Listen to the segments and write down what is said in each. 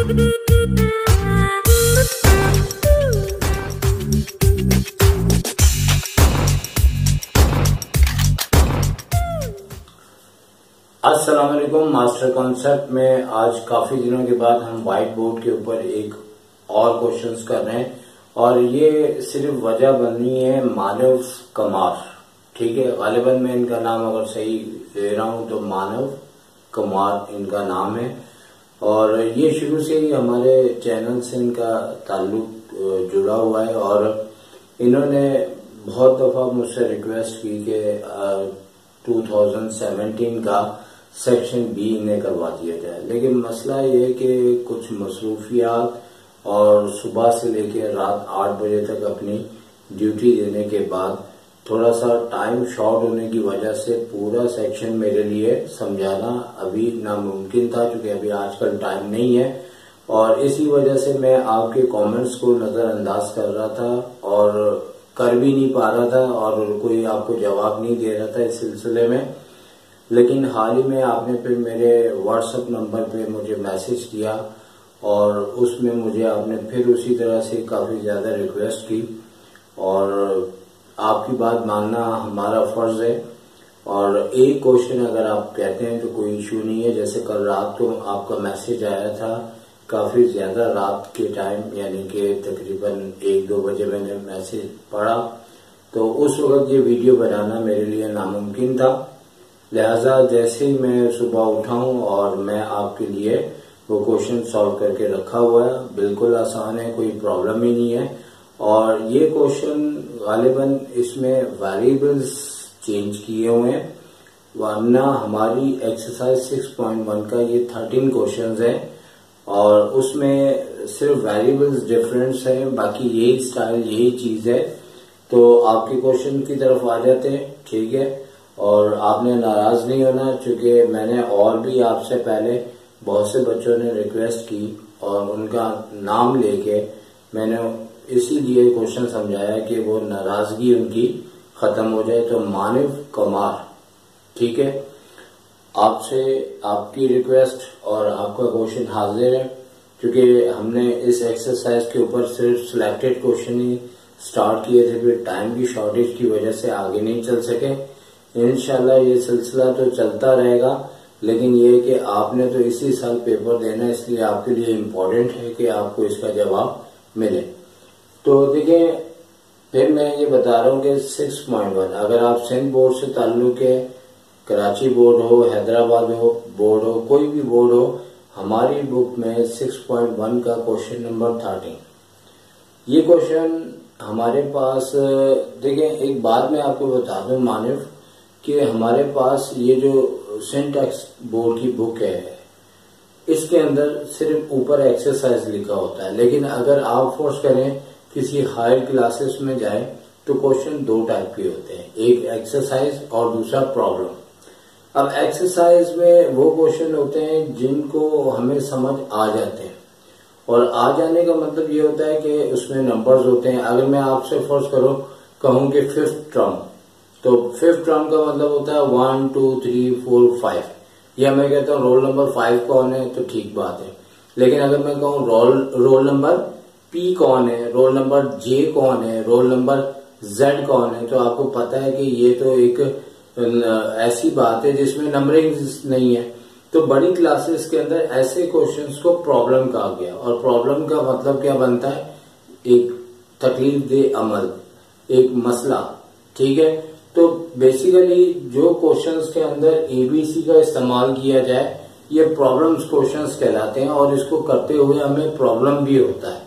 अस्सलाम वालेकुम। Master concept में आज काफी दिनों के बाद हम व्हाइट बोर्ड के ऊपर एक और क्वेश्चंस कर रहे हैं और ये सिर्फ वजह बननी है मानव कमार। ठीक है, गालिबन मैं इनका नाम अगर सही ले रहा हूं तो मानव कमार इनका नाम है और ये शुरू से ही हमारे चैनल से इनका ताल्लुक जुड़ा हुआ है और इन्होंने बहुत दफा मुझसे रिक्वेस्ट की कि 2017 का सेक्शन बी इन्हें करवा दिया जाए, लेकिन मसला ये है कि कुछ मसरूफियात और सुबह से लेकर रात 8 बजे तक अपनी ड्यूटी देने के बाद थोड़ा सा टाइम शॉर्ट होने की वजह से पूरा सेक्शन मेरे लिए समझाना अभी नामुमकिन था, क्योंकि अभी आजकल टाइम नहीं है और इसी वजह से मैं आपके कमेंट्स को नजरअंदाज कर रहा था और कर भी नहीं पा रहा था और कोई आपको जवाब नहीं दे रहा था इस सिलसिले में। लेकिन हाल ही में आपने फिर मेरे व्हाट्सएप नंबर पे मुझे मैसेज किया और उसमें मुझे आपने फिर उसी तरह से काफी ज्यादा रिक्वेस्ट की और आपकी बात मानना हमारा फर्ज है और एक क्वेश्चन अगर आप कहते हैं तो कोई इश्यू नहीं है। जैसे कल रात को आपका मैसेज आया था काफी ज्यादा रात के टाइम, यानी कि तकरीबन 1-2 बजे मैंने मैसेज पढ़ा, तो उस वक्त ये वीडियो बनाना मेरे लिए नामुमकिन था। लिहाजा जैसे ही मैं सुबह उठा हूं और मैं आपके लिए वो क्वेश्चन सॉल्व करके रखा हुआ है, बिल्कुल आसान है, कोई प्रॉब्लम ही नहीं है। और ये क्वेश्चन गालिबन इसमें वेरिएबल्स चेंज किए हुए हैं, वरना हमारी एक्सरसाइज 6.1 का ये 13 क्वेश्चन है और उसमें सिर्फ वेरिएबल्स डिफरेंस है, बाकी यही स्टाइल यही चीज है। तो आपके क्वेश्चन की तरफ आ जाते हैं, ठीक है, और आपने नाराज नहीं होना, क्योंकि मैंने और भी आपसे पहले बहुत से बच्चों ने रिक्वेस्ट की और उनका नाम लेके मैंने इसीलिए क्वेश्चन समझाया कि वो नाराजगी उनकी खत्म हो जाए। तो मानव कमार, ठीक है, आपसे आपकी रिक्वेस्ट और आपका क्वेश्चन हाजिर है, क्योंकि हमने इस एक्सरसाइज के ऊपर सिर्फ सिलेक्टेड क्वेश्चन ही स्टार्ट किए थे, फिर टाइम की शॉर्टेज की वजह से आगे नहीं चल सके। इंशाल्लाह ये सिलसिला तो चलता रहेगा, लेकिन ये है कि आपने तो इसी साल पेपर देना है, इसलिए आपके लिए इम्पोर्टेंट है कि आपको इसका जवाब मिले। तो देखिए, फिर मैं ये बता रहा हूँ कि 6.1 अगर आप सिंध बोर्ड से ताल्लुक है, कराची बोर्ड हो, हैदराबाद हो बोर्ड हो, कोई भी बोर्ड हो, हमारी बुक में 6.1 का क्वेश्चन नंबर 13 ये क्वेश्चन हमारे पास। देखिए, एक बात मैं आपको बता दूं मानिफ कि हमारे पास ये जो सिंटैक्स बोर्ड की बुक है, इसके अंदर सिर्फ ऊपर एक्सरसाइज लिखा होता है, लेकिन अगर आप फोर्स करें किसी हायर क्लासेस में जाए तो क्वेश्चन 2 टाइप के होते हैं, एक एक्सरसाइज और दूसरा प्रॉब्लम। अब एक्सरसाइज में वो क्वेश्चन होते हैं जिनको हमें समझ आ जाते हैं और आ जाने का मतलब ये होता है कि उसमें नंबर्स होते हैं। अगर मैं आपसे फर्स्ट कहूं कि 5th टर्म, तो 5th टर्म का मतलब होता है 1 2 3 4 5, या मैं कहता हूँ रोल नंबर 5 कौन है, तो ठीक बात है। लेकिन अगर मैं कहूँ रोल नंबर पी कौन है, रोल नंबर जे कौन है, रोल नंबर जेड कौन है, तो आपको पता है कि ये तो एक ऐसी बात है जिसमें नंबरिंग नहीं है। तो बड़ी क्लासेस के अंदर ऐसे क्वेश्चंस को प्रॉब्लम कहा गया और प्रॉब्लम का मतलब क्या बनता है, एक तकलीफ दे अमल, एक मसला, ठीक है। तो बेसिकली जो क्वेश्चंस के अंदर एबीसी का इस्तेमाल किया जाए ये प्रॉब्लम्स क्वेश्चंस कहलाते हैं और इसको करते हुए हमें प्रॉब्लम भी होता है,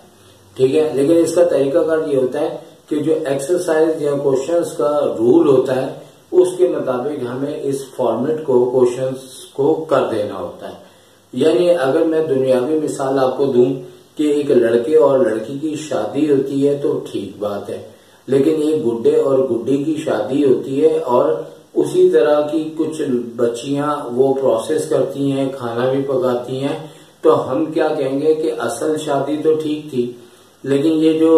ठीक है। लेकिन इसका तरीकाकार ये होता है कि जो एक्सरसाइज या क्वेश्चंस का रूल होता है उसके मुताबिक हमें इस फॉर्मेट को क्वेश्चंस को कर देना होता है। यानी अगर मैं दुनियावी मिसाल आपको दूं कि एक लड़के और लड़की की शादी होती है तो ठीक बात है, लेकिन एक गुड्डे और गुड्डी की शादी होती है और उसी तरह की कुछ बच्चियां वो प्रोसेस करती हैं, खाना भी पकाती हैं, तो हम क्या कहेंगे कि असल शादी तो ठीक थी, लेकिन ये जो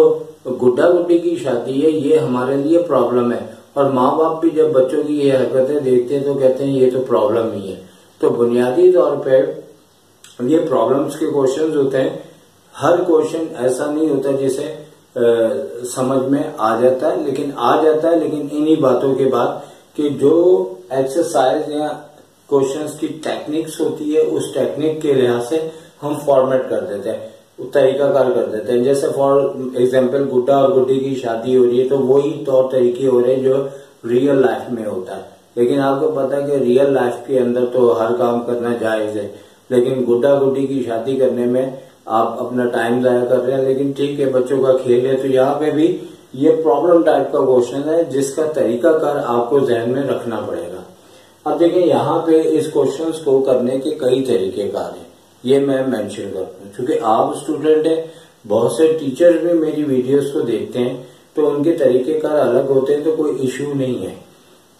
गुड्डा गुड्डी की शादी है ये हमारे लिए प्रॉब्लम है। और माँ बाप भी जब बच्चों की ये हरकतें देखते हैं तो कहते हैं ये तो प्रॉब्लम ही है। तो बुनियादी तौर पे ये प्रॉब्लम्स के क्वेश्चंस होते हैं। हर क्वेश्चन ऐसा नहीं होता जैसे समझ में आ जाता है, लेकिन इन्हीं बातों के बाद कि जो एक्सरसाइज या क्वेश्चंस की टेक्निक्स होती है उस टेक्निक के लिहाज से हम फॉर्मेट कर देते हैं, तरीकाकार कर देते हैं। जैसे फॉर एग्जांपल गुड्डा और गुड्डी की शादी हो रही है तो वही तौर तरीके हो रहे हैं जो रियल लाइफ में होता है। लेकिन आपको पता है कि रियल लाइफ के अंदर तो हर काम करना जायज है, लेकिन गुड्डा गुड्डी की शादी करने में आप अपना टाइम जाया कर रहे हैं। लेकिन ठीक है, बच्चों का खेल है, तो यहाँ पे भी ये प्रॉब्लम टाइप का क्वेश्चन है जिसका तरीकाकार आपको जहन में रखना पड़ेगा। अब देखिए यहाँ पे इस क्वेश्चन को करने के कई तरीकेकार हैं, ये मैं मेंशन करता हूँ। क्योंकि आप स्टूडेंट हैं, बहुत से टीचर्स भी मेरी वीडियोस को देखते हैं तो उनके तरीकेकार अलग होते हैं, तो कोई इश्यू नहीं है,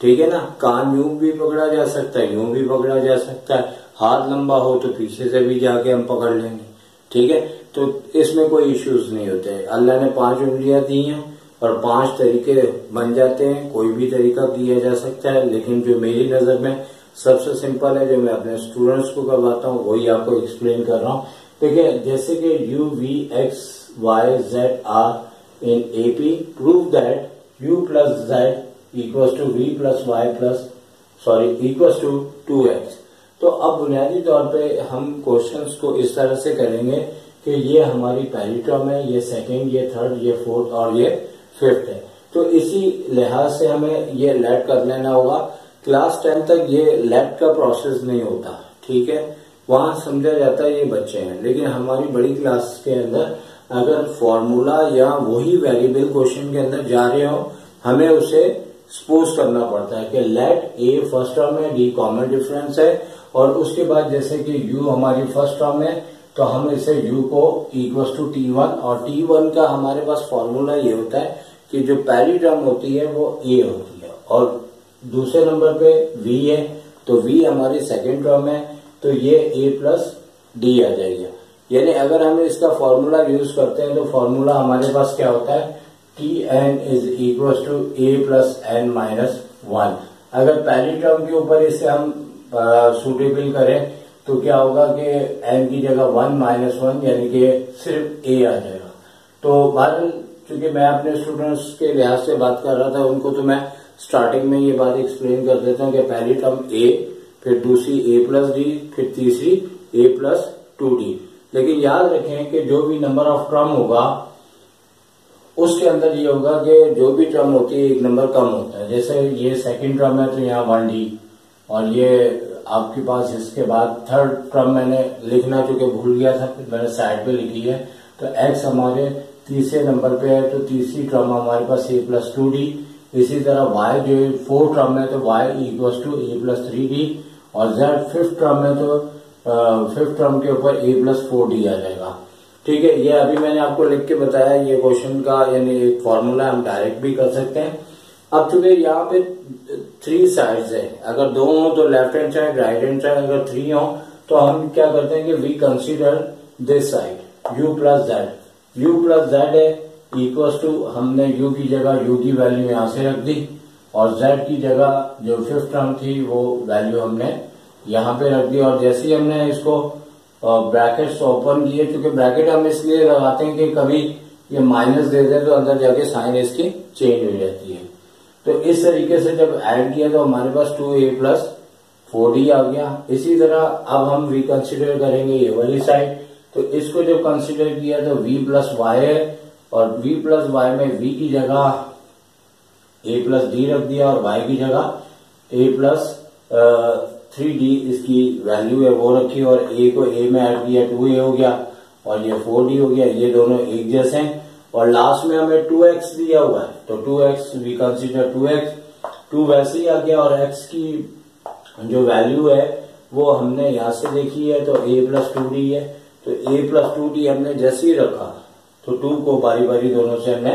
ठीक है ना। कान यूं भी पकड़ा जा सकता है, यूं भी पकड़ा जा सकता है, हाथ लंबा हो तो पीछे से भी जाके हम पकड़ लेंगे, ठीक है। तो इसमें कोई इश्यूज नहीं होते। अल्लाह ने 5 उंगलियां दी हैं और 5 तरीके बन जाते हैं, कोई भी तरीका किया जा सकता है। लेकिन जो मेरी नजर में सबसे सिंपल है, जो मैं अपने स्टूडेंट्स को करवाता हूँ, वही आपको एक्सप्लेन कर रहा हूँ। देखिए जैसे कि u, v, x, y, z are in AP, prove that u plus z equals to v plus y equals to 2x। तो अब बुनियादी तौर पे हम क्वेश्चंस को इस तरह से करेंगे कि ये हमारी पहली टर्म है, ये सेकंड, ये थर्ड, ये फोर्थ और ये फिफ्थ है। तो इसी लिहाज से हमें ये लेट कर लेना होगा। क्लास 10 तक ये लेट का प्रोसेस नहीं होता, ठीक है, वहां समझा जाता है ये बच्चे हैं। लेकिन हमारी बड़ी क्लास के अंदर अगर फॉर्मूला या वही वेरिएबल क्वेश्चन के अंदर जा रहे हो, हमें उसे सपोज करना पड़ता है कि लेट ए फर्स्ट टर्म है, डी कॉमन डिफरेंस है, और उसके बाद जैसे कि u हमारी फर्स्ट टर्म है तो हम इसे u को इक्वल टू t1, और t1 का हमारे पास फॉर्मूला ये होता है कि जो पहली टर्म होती है वो a होती है और दूसरे नंबर पे v है, तो v हमारी सेकेंड टर्म है, तो ये a प्लस डी आ जाएगा। यानी अगर हम इसका फॉर्मूला यूज करते हैं तो फॉर्मूला हमारे पास क्या होता है, tn is equal to a plus n minus 1। अगर पहली टर्म के ऊपर इसे हम सूटेबल करें तो क्या होगा कि n की जगह 1 माइनस 1 यानी कि सिर्फ a आ जाएगा। तो बहरहाल चूंकि मैं अपने स्टूडेंट्स के लिहाज से बात कर रहा था, उनको तो मैं स्टार्टिंग में ये बात एक्सप्लेन कर देता हूँ कि पहली टर्म a, फिर दूसरी a प्लस डी, फिर तीसरी a प्लस 2d। लेकिन याद रखें कि जो भी नंबर ऑफ टर्म होगा उसके अंदर ये होगा कि जो भी टर्म होती है एक नंबर कम होता है। जैसे ये सेकंड टर्म है तो यहाँ 1d, और ये आपके पास इसके बाद थर्ड टर्म मैंने लिखना चूंकि भूल गया था, मैंने साइड पे लिखी है, तो x हमारे तीसरे नंबर पे है तो तीसरी टर्म हमारे पास a प्लस 2d। इसी तरह y जो फोर्थ टर्म है तो y equal to a plus 3d, और z फिफ्थ टर्म है तो फिफ्थ टर्म के ऊपर a प्लस 4d आ जाएगा, ठीक है। ये अभी मैंने आपको लिख के बताया ये क्वेश्चन का, यानी एक फॉर्मूला हम डायरेक्ट भी कर सकते हैं। अब चूंकि यहाँ पे 3 साइड्स है, अगर 2 हो तो left hand side, right hand side, अगर 3 हो तो हम क्या करते हैं कि we consider this side u plus z है इक्वल टू, हमने u की जगह u की वैल्यू यहाँ से रख दी और z की जगह जो फिफ्थ टर्म थी वो वैल्यू हमने यहाँ पे रख दी। और जैसे ही हमने इसको ब्रैकेट्स ओपन किए, क्योंकि ब्रैकेट हम इसलिए लगाते हैं कि कभी ये माइनस दे दे तो अंदर जाके साइन इसकी चेंज हो जाती है। तो इस तरीके से जब ऐड किया तो हमारे पास 2a प्लस 4d आ गया। इसी तरह अब हम v कंसिडर करेंगे ये वाली साइड, तो इसको जब कंसिडर किया तो v प्लस y है, और v प्लस y में v की जगह a प्लस d रख दिया और y की जगह a प्लस 3d इसकी वैल्यू है वो रखी, और a को a में ऐड किया 2a हो गया और ये 4d हो गया, ये दोनों एक जैसे हैं। और लास्ट में हमें 2x दिया हुआ है तो 2x वी कंसीडर 2 वैसे ही आ गया, और x की जो वैल्यू है वो हमने यहाँ से देखी है तो a प्लस 2d है, तो a प्लस 2d हमने जैसे ही रखा तो 2 को बारी बारी दोनों से हमने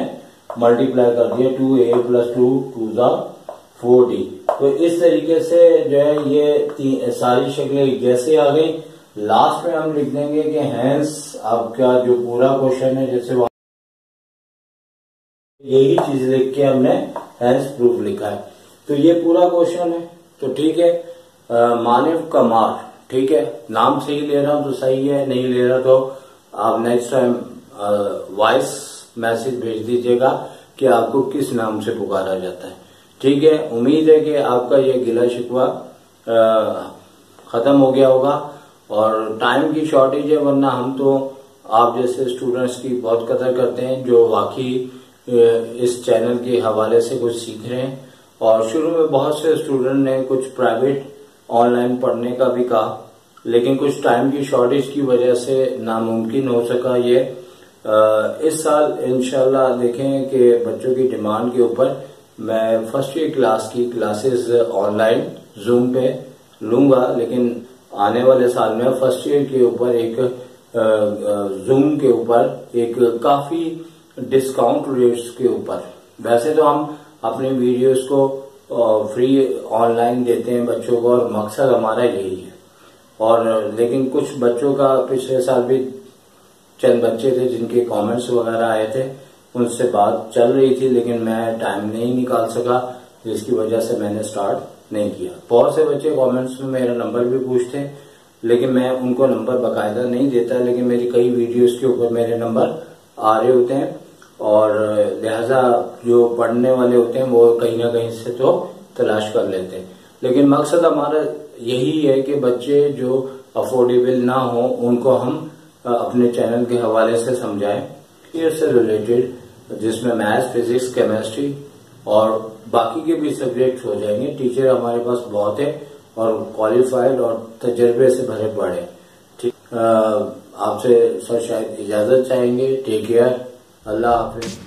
मल्टीप्लाई कर दिया, 2a प्लस 2 = 4d। तो इस तरीके से जो है ये सारी शक्लें जैसे आ गई। लास्ट में हम लिख देंगे कि हैंस आपका जो पूरा क्वेश्चन है, जैसे यही चीज लिख के हमने हैंस प्रूफ लिखा है, तो ये पूरा क्वेश्चन है। तो ठीक है, मानिव कमार ठीक है, नाम सही ले रहा हूं तो सही है, नहीं ले रहा तो आप नेक्स्ट टाइम वॉइस मैसेज भेज दीजिएगा कि आपको किस नाम से पुकारा जाता है। ठीक है, उम्मीद है कि आपका ये गिला शिकवा खत्म हो गया होगा। और टाइम की शॉर्टेज है, वरना हम तो आप जैसे स्टूडेंट्स की बहुत कदर करते हैं जो वाकई इस चैनल के हवाले से कुछ सीख रहे हैं। और शुरू में बहुत से स्टूडेंट ने कुछ प्राइवेट ऑनलाइन पढ़ने का भी कहा, लेकिन कुछ टाइम की शॉर्टेज की वजह से नामुमकिन हो सका ये। इस साल इंशाल्लाह देखें कि बच्चों की डिमांड के ऊपर मैं फर्स्ट ईयर क्लास की क्लासेस ऑनलाइन जूम पे लूंगा, लेकिन आने वाले साल में फर्स्ट ईयर के ऊपर एक जूम के ऊपर एक काफी डिस्काउंट रेट्स के ऊपर, वैसे तो हम अपने वीडियोस को फ्री ऑनलाइन देते हैं बच्चों को और मकसद हमारा यही है। और लेकिन कुछ बच्चों का पिछले साल भी चंद बच्चे थे जिनके कमेंट्स वगैरह आए थे, उनसे बात चल रही थी, लेकिन मैं टाइम नहीं निकाल सका, जिसकी वजह से मैंने स्टार्ट नहीं किया। बहुत से बच्चे कमेंट्स में मेरा नंबर भी पूछते हैं, लेकिन मैं उनको नंबर बाकायदा नहीं देता, लेकिन मेरी कई वीडियोस के ऊपर मेरे नंबर आ रहे होते हैं और लिहाजा जो पढ़ने वाले होते हैं वो कहीं ना कहीं से तो तलाश कर लेते हैं। लेकिन मकसद हमारा यही है कि बच्चे जो अफोर्डेबल ना हो उनको हम अपने चैनल के हवाले से समझाएं, इससे रिलेटेड, जिसमें मैथ्स, फिजिक्स, केमिस्ट्री और बाकी के भी सब्जेक्ट हो जाएंगे। टीचर हमारे पास बहुत है और क्वालिफाइड और तजर्बे से भरे पड़े। ठीक, आपसे सर शायद इजाजत चाहेंगे। टेक केयर, अल्लाह हाफिज।